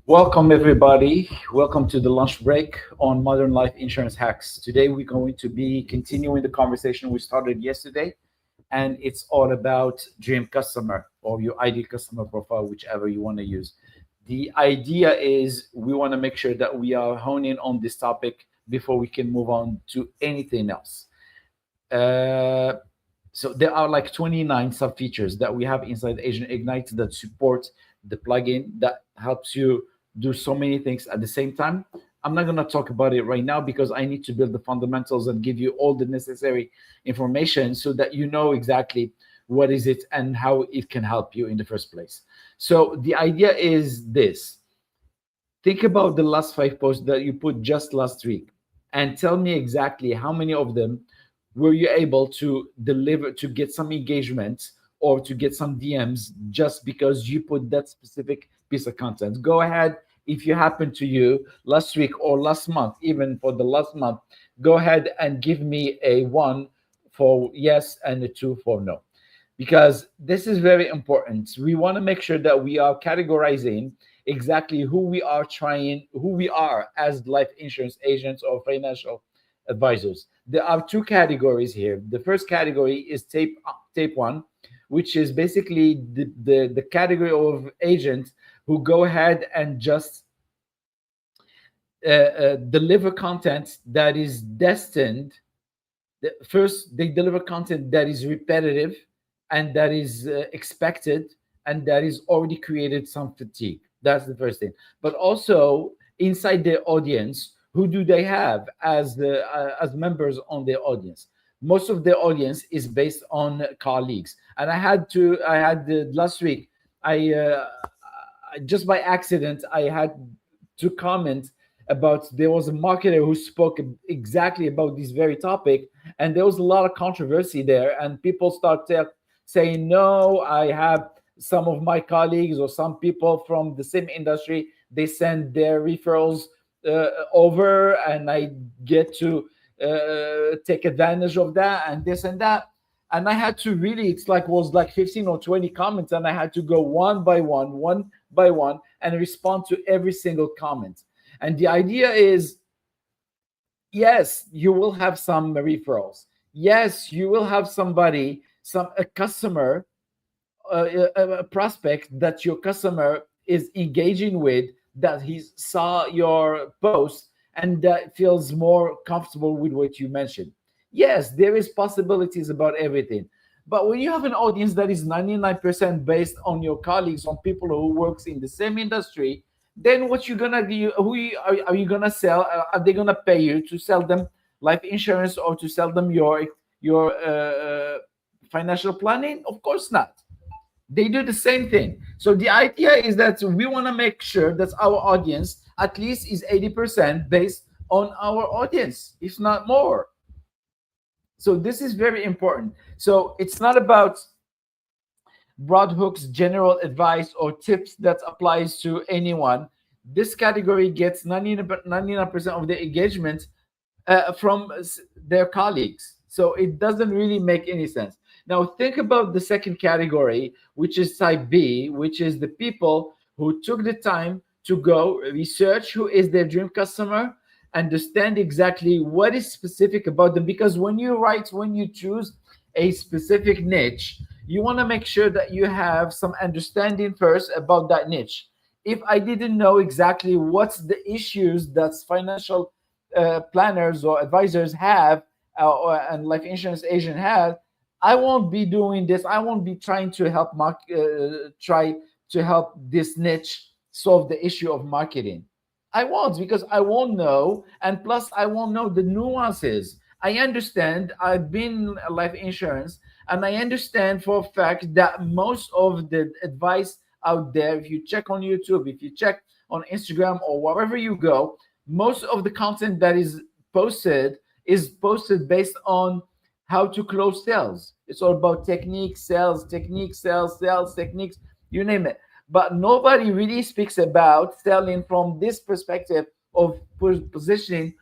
Welcome, everybody. Welcome to the lunch break on Modern Life Insurance Hacks. Today, we're going to be continuing the conversation we started yesterday, and it's all about dream customer or your ideal customer profile, whichever you want to use. The idea is we want to make sure that we are honing on this topic before we can move on to anything else. Uh, so there are like 29 sub features that we have inside AgentIgnite that support the plugin that helps you do so many things at the same time. I'm not going to talk about it right now because I need to build the fundamentals and give you all the necessary information so that you know exactly what is it and how it can help you in the first place. So the idea is this. Think about the last 5 posts that you put just last week and tell me exactly how many of them were you able to deliver, to get some engagement or to get some DMs just because you put that specific piece of content. Go ahead. If you happen to you last week or last month, even for the last month, go ahead and give me a 1 for yes and a 2 for no, because this is very important. We want to make sure that we are categorizing exactly who we are as life insurance agents or financial advisors. There are 2 categories here. The first category is tape 1, which is basically the category of agents who go ahead and just deliver content that is destined. First, they deliver content that is repetitive and that is expected and that is already created some fatigue. That's the first thing. But also inside their audience, who do they have as members on their audience? Most of their audience is based on colleagues. And I had last week, I just by accident, I had to comment about, there was a marketer who spoke exactly about this very topic, and there was a lot of controversy there, and people start saying, no, I have some of my colleagues or some people from the same industry, they send their referrals over, and I get to take advantage of that and this and that. And I had to really, was like 15 or 20 comments, and I had to go one by one and respond to every single comment. And the idea is, yes, you will have some referrals. Yes, you will have a customer, a prospect that your customer is engaging with, that he saw your post and that feels more comfortable with what you mentioned. Yes, there is possibilities about everything. But when you have an audience that is 99% based on your colleagues, on people who works in the same industry, then what you're gonna do? Are you gonna sell? Are they gonna pay you to sell them life insurance or to sell them your financial planning? Of course not. They do the same thing. So the idea is that we want to make sure that our audience at least is 80% based on our audience, if not more. So this is very important. So it's not about broad hooks, general advice, or tips that applies to anyone. This category gets 99% of the engagement from their colleagues. So it doesn't really make any sense. Now think about the second category, which is type B, which is the people who took the time to go research who is their dream customer, understand exactly what is specific about them. Because when you choose a specific niche, you want to make sure that you have some understanding first about that niche. If I didn't know exactly what's the issues that financial planners or advisors have and life insurance agent have, I won't be doing this. I won't be trying to help this niche solve the issue of marketing. I won't, because I won't know, and plus I won't know the nuances. I understand. I've been a life insurance, and I understand for a fact that most of the advice out there, if you check on YouTube, if you check on Instagram or wherever you go, most of the content that is posted based on how to close sales. It's all about techniques, sales techniques, sales techniques, you name it. But nobody really speaks about selling from this perspective of positioning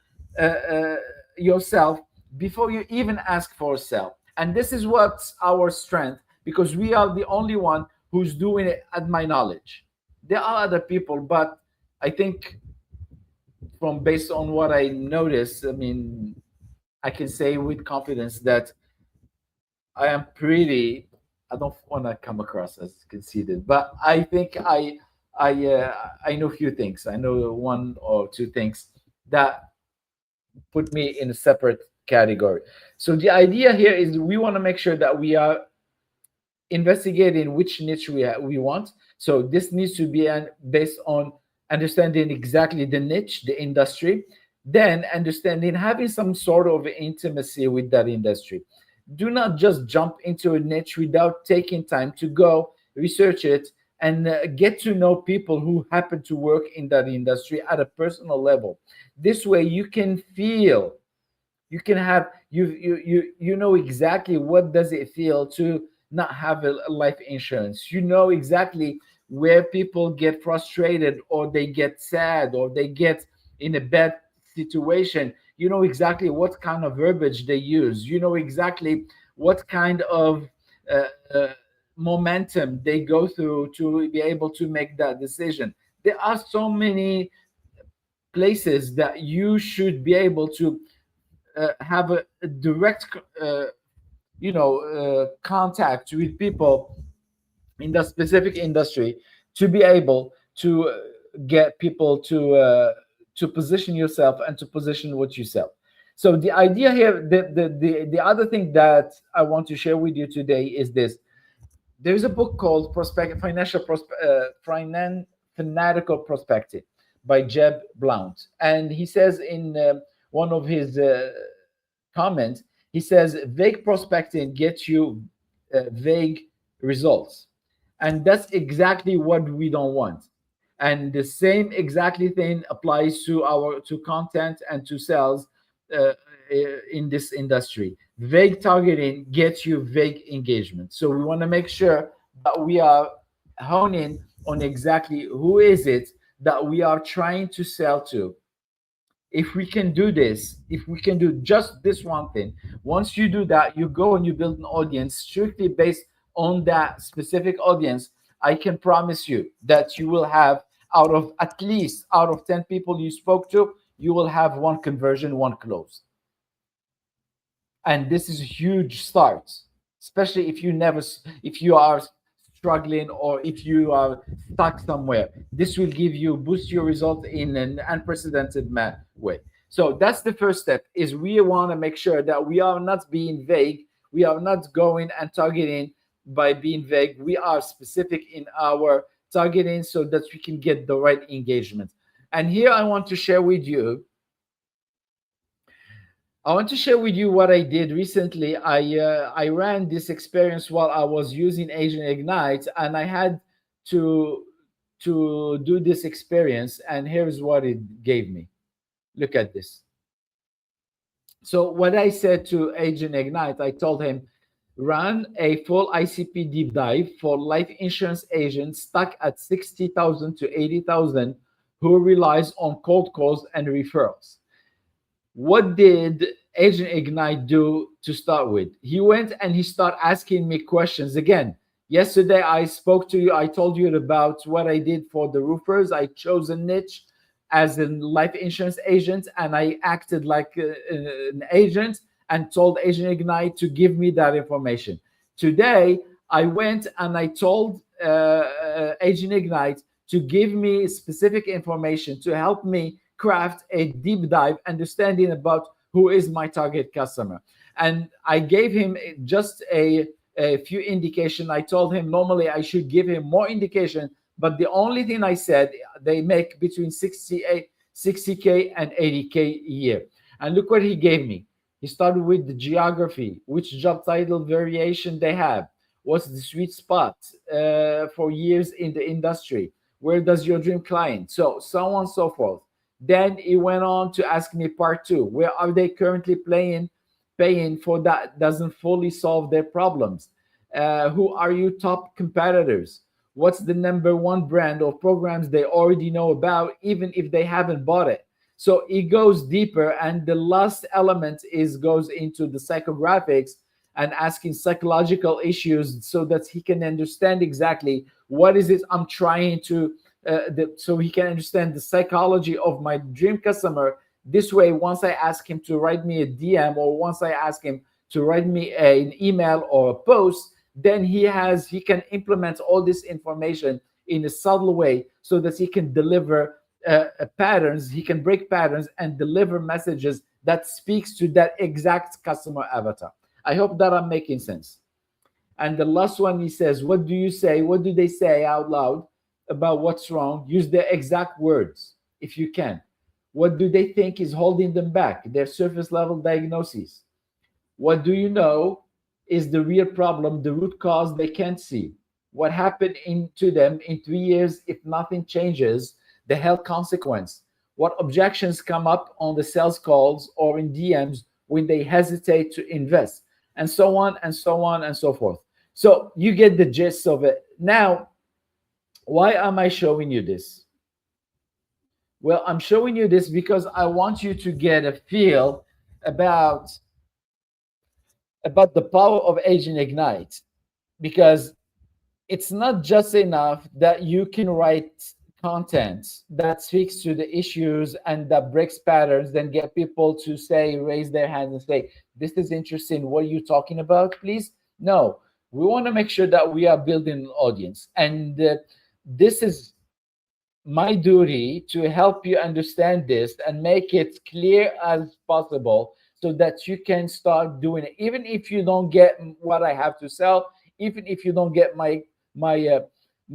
yourself before you even ask for a sell. And this is what's our strength, because we are the only one who's doing it, at my knowledge. There are other people, but I think from based on what I noticed, I mean, I can say with confidence that I am pretty. I don't want to come across as conceited, but I think I know a few things. I know one or two things that put me in a separate category. So the idea here is we want to make sure that we are investigating which niche we want. So this needs to be based on understanding exactly the niche, the industry, then understanding having some sort of intimacy with that industry. Do not just jump into a niche without taking time to go research it and get to know people who happen to work in that industry at a personal level. This way you can feel, you can have, you know exactly what does it feel to not have a life insurance. You know exactly where people get frustrated or they get sad or they get in a bad situation. You know exactly what kind of verbiage they use. You know exactly what kind of uh, uh, momentum they go through to be able to make that decision. There are so many places that you should be able to have a direct contact with people in the specific industry to be able to get people to position yourself and to position what you sell. So the idea here, the other thing that I want to share with you today is this. There's a book called Fanatical Prospecting by Jeb Blount, and he says in one of his comment, he says vague prospecting gets you vague results. And that's exactly what we don't want. And the same exactly thing applies to our to content and to sales uh, in this industry. Vague targeting gets you vague engagement. So we want to make sure that we are honing on exactly who is it that we are trying to sell to. If we can do this, if we can do just this one thing, once you do that, you go and you build an audience strictly based on that specific audience. I can promise you that you will have, out of at least out of 10 people you spoke to, you will have one conversion, one close. And this is a huge start, especially if you are struggling or if you are stuck somewhere. This will give you boost your result in an unprecedented way. So that's the first step, is we want to make sure that we are not being vague. We are not going and targeting by being vague. We are specific in our targeting so that we can get the right engagement. And here I want to share with you what I did recently. I ran this experience while I was using AgentIgnite, and I had to do this experience, and here's what it gave me. Look at this. So what I said to AgentIgnite, I told him, run a full ICP deep dive for life insurance agents stuck at 60,000 to 80,000 who relies on cold calls and referrals. What did AgentIgnite do to start with? He went and he started asking me questions. Again, yesterday I spoke to you, I told you about what I did for the roofers. I chose a niche as a life insurance agent, and I acted like an agent and told AgentIgnite to give me that information. Today, I went and I told AgentIgnite to give me specific information to help me craft a deep dive understanding about who is my target customer. And I gave him just a few indication. I told him normally I should give him more indication, but the only thing I said, they make between 60K and 80K a year. And look what he gave me. He started with the geography, which job title variation they have, what's the sweet spot for years in the industry, where does your dream client, so on and so forth. Then he went on to ask me part two, where are they currently paying for that doesn't fully solve their problems? Who are your top competitors? What's the number one brand or programs they already know about, even if they haven't bought it? So it goes deeper. And the last element goes into the psychographics and asking psychological issues so that he can understand exactly what is it I'm trying to so he can understand the psychology of my dream customer. This way, once I ask him to write me a DM, or once I ask him to write me an email or a post, then he can implement all this information in a subtle way, so that he can deliver patterns. He can break patterns and deliver messages that speaks to that exact customer avatar. I hope that I'm making sense. And the last one, he says, what do you say? What do they say out loud about what's wrong? Use the exact words if you can. What do they think is holding them back? Their surface level diagnoses. What do you know is the real problem, the root cause they can't see? What happened to them in 3 years if nothing changes? The health consequence. What objections come up on the sales calls or in DMs when they hesitate to invest? And so on and so on and so forth. So you get the gist of it. Now, why am I showing you this? Well, I'm showing you this because I want you to get a feel about the power of AgentIgnite, because it's not just enough that you can write content that speaks to the issues and that breaks patterns, then get people to say, raise their hands and say, this is interesting, what are you talking about, please? No, we want to make sure that we are building an audience, and this is my duty to help you understand this and make it clear as possible, so that you can start doing it. Even if you don't get what I have to sell, even if you don't get my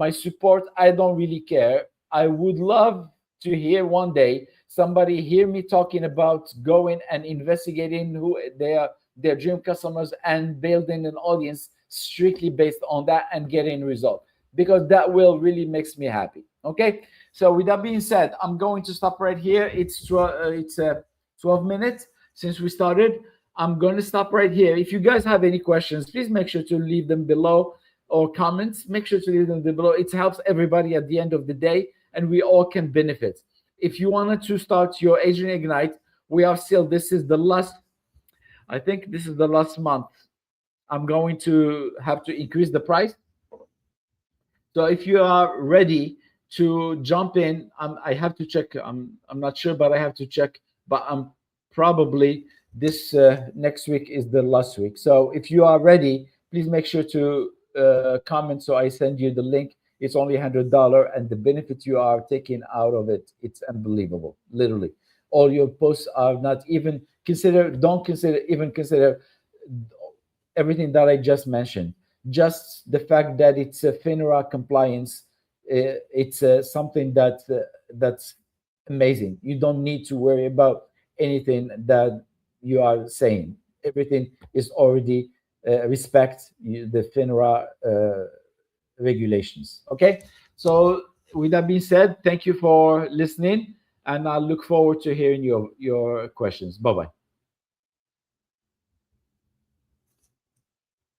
support, I don't really care. I would love to hear one day somebody hear me talking about going and investigating who their dream customers and building an audience strictly based on that and getting results, because that will really makes me happy. Okay, so with that being said, I'm going to stop right here. It's 12 minutes since we started. I'm going to stop right here. If you guys have any questions, please make sure to leave them below, or comments. Make sure to leave them below. It helps everybody at the end of the day, and we all can benefit. If you wanted to start your AgentIgnite, we are still, this is the last, I think this is the last month. I'm going to have to increase the price. So if you are ready to jump in, I have to check. I'm not sure, but I have to check. But I'm probably this next week is the last week. So if you are ready, please make sure to comment, so I send you the link. It's only $100, and the benefit you are taking out of it, it's unbelievable. Literally, all your posts are not even don't consider everything that I just mentioned. Just the fact that it's a FINRA compliance, it's something that's amazing. You don't need to worry about anything that you are saying. Everything is already respect the FINRA regulations. Okay, so with that being said, thank you for listening, and I look forward to hearing your questions. Bye bye.